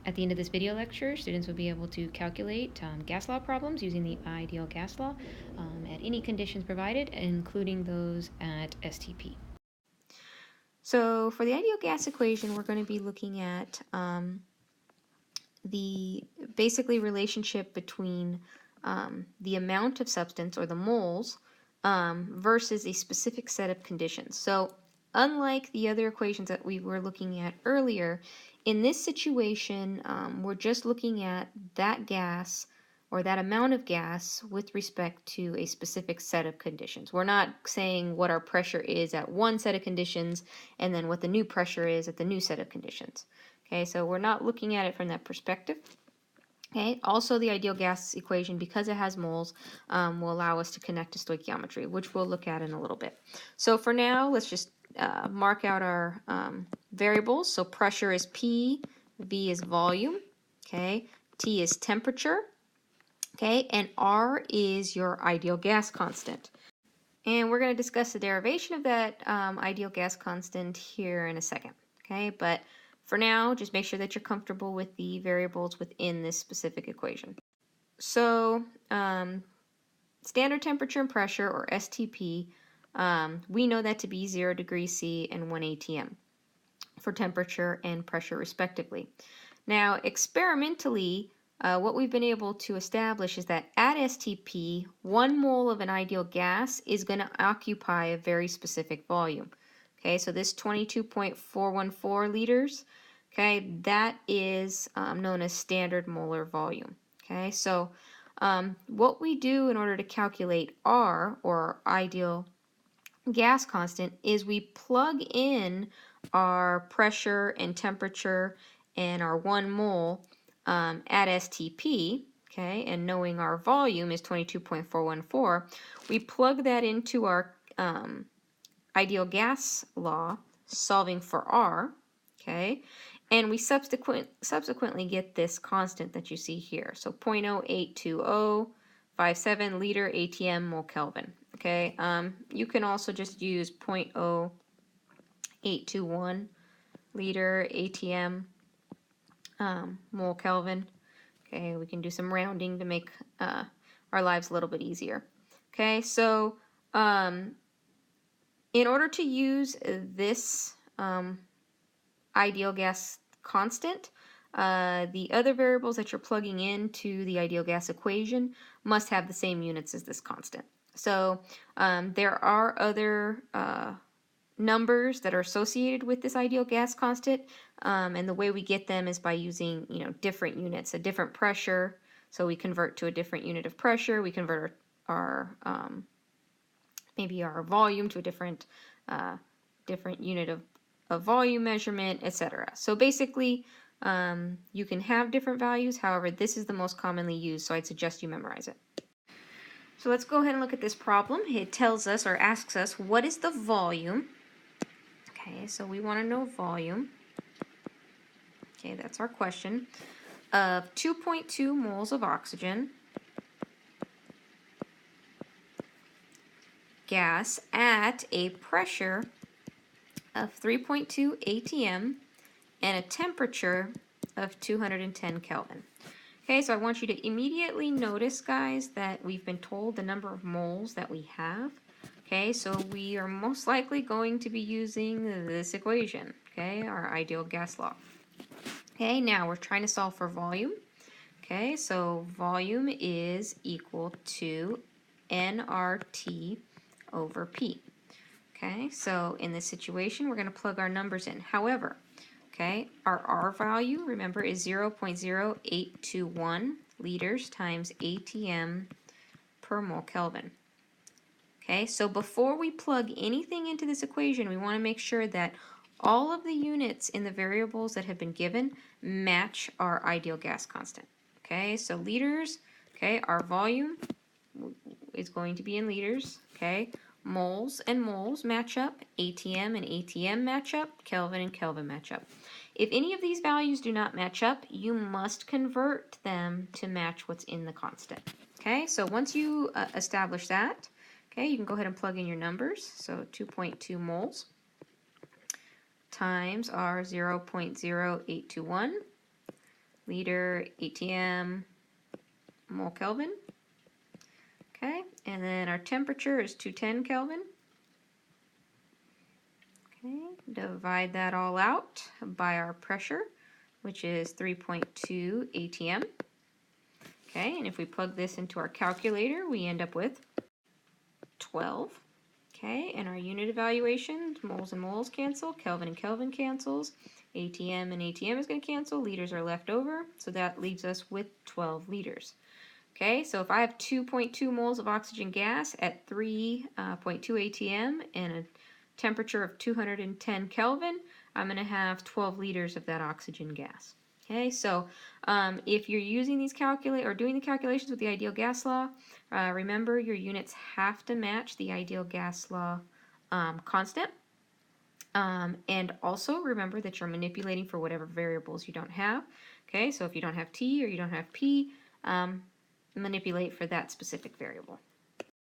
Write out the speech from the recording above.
At the end of this video lecture, students will be able to calculate gas law problems using the ideal gas law at any conditions provided, including those at STP. So for the ideal gas equation, we're going to be looking at the basically relationship between the amount of substance, or the moles, versus a specific set of conditions. So unlike the other equations that we were looking at earlier, in this situation, we're just looking at that gas or that amount of gas with respect to a specific set of conditions. We're not saying what our pressure is at one set of conditions and then what the new pressure is at the new set of conditions. Okay, so we're not looking at it from that perspective. Okay, also the ideal gas equation, because it has moles, will allow us to connect to stoichiometry, which we'll look at in a little bit. So for now, let's just mark out our variables. So pressure is P, V is volume, okay, T is temperature, okay, and R is your ideal gas constant. And we're going to discuss the derivation of that ideal gas constant here in a second, okay, but for now, just make sure that you're comfortable with the variables within this specific equation. So, standard temperature and pressure, or STP, we know that to be 0 degrees C and 1 atm for temperature and pressure respectively. Now, experimentally, what we've been able to establish is that at STP, 1 mole of an ideal gas is going to occupy a very specific volume. Okay, so this 22.414 liters, okay, that is known as standard molar volume. Okay, so what we do in order to calculate R, or ideal gas constant, is we plug in our pressure and temperature and our 1 mole at STP, okay, and knowing our volume is 22.414, we plug that into our ideal gas law, solving for R, okay, and we subsequently get this constant that you see here. So 0.082057 liter atm mole Kelvin. Okay, you can also just use 0.0821 liter atm mole Kelvin. Okay, we can do some rounding to make our lives a little bit easier. Okay, so in order to use this ideal gas constant, the other variables that you're plugging into the ideal gas equation must have the same units as this constant. So there are other numbers that are associated with this ideal gas constant, and the way we get them is by using, different units, a different pressure. So we convert to a different unit of pressure. We convert our maybe our volume to a different unit of volume measurement, etc. So basically, you can have different values. However, this is the most commonly used, so I'd suggest you memorize it. So let's go ahead and look at this problem. It tells us, or asks us, what is the volume? Okay, so we want to know volume. Okay, that's our question. Of 2.2 moles of oxygen gas at a pressure of 3.2 atm and a temperature of 210 Kelvin. Okay, so I want you to immediately notice, guys, that we've been told the number of moles that we have. Okay, so we are most likely going to be using this equation, okay, our ideal gas law. Okay, now we're trying to solve for volume. Okay, so volume is equal to nRT over P. Okay, so in this situation, we're going to plug our numbers in. However, okay, our R value, remember, is 0.0821 liters times atm per mole Kelvin. Okay, so before we plug anything into this equation, we want to make sure that all of the units in the variables that have been given match our ideal gas constant. Okay, so liters, okay, our volume is going to be in liters, okay, moles and moles match up, atm and atm match up, Kelvin and Kelvin match up. If any of these values do not match up, you must convert them to match what's in the constant. Okay, so once you establish that, okay, you can go ahead and plug in your numbers. So 2.2 moles times our 0.0821 liter, ATM, mole Kelvin. Okay, and then our temperature is 210 Kelvin. Okay, divide that all out by our pressure, which is 3.2 ATM. Okay, and if we plug this into our calculator, we end up with 12. Okay, and our unit evaluation, moles and moles cancel, Kelvin and Kelvin cancels, ATM and ATM is going to cancel, liters are left over, so that leaves us with 12 liters. Okay, so if I have 2.2 moles of oxygen gas at 3.2 ATM and a temperature of 210 Kelvin, I'm going to have 12 liters of that oxygen gas. Okay, so if you're using these doing the calculations with the ideal gas law, remember your units have to match the ideal gas law constant. And also remember that you're manipulating for whatever variables you don't have. Okay, so if you don't have T or you don't have P, manipulate for that specific variable.